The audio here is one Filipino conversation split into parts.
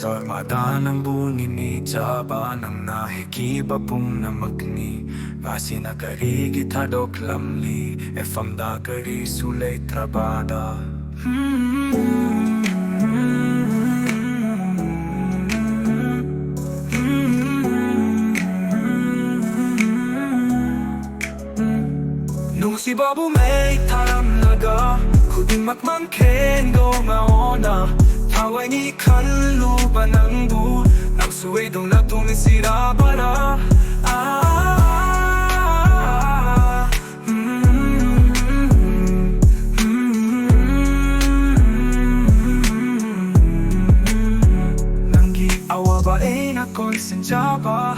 sa armada ng bunini Jaba ng nahikiba pong namagni Basi nakarigit hadok lamli Efamda kari sulay trabada Nung si Babu may taram laga Kuding magmangken go maona Taway ni kaluba ng bu Nang suway dong natungin sira para Nanggi awa ba na konsenja ba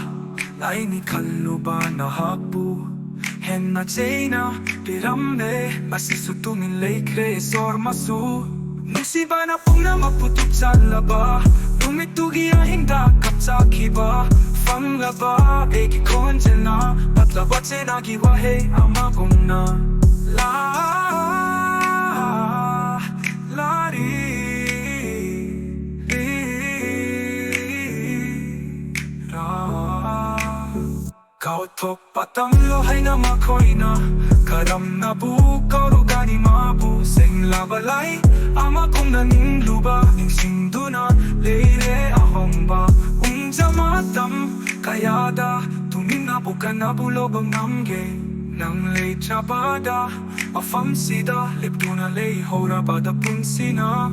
Lai ni kaluba na habu Hen na jena piramne Masisutungin lay kresor masu Musiba na pong na maputok sa laba Tumitugi ang hinda kapsa kiba Fanglaba eki konjen na Patlabat se nagiwahe ama kong na Kautok patang lohay na makoy na Karam na bukaw rugani mabu Seng labalay ama kong naning luba Ning singdo na leire ahong ba Unja matam kayada Tumin na bukan na bulobang namge Nang lay trabada Afam sida lipdo na lay hora bada punsina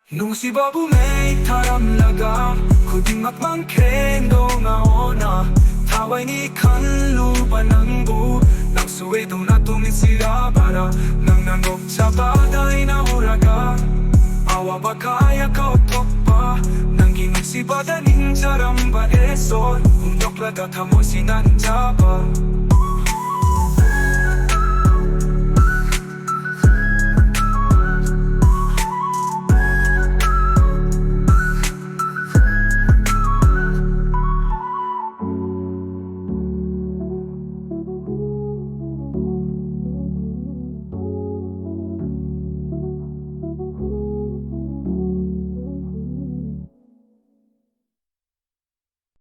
Nung si Babu may taram laga Kuding magmangken do nga ona Taway ni kaluba ng bu Nang suwe dong natungin sila para Nang nangok sa baday na uraga Awa ba kaya kautok pa Nang ginong si badaning jaramba esol Undok lagat hamo sinanja pa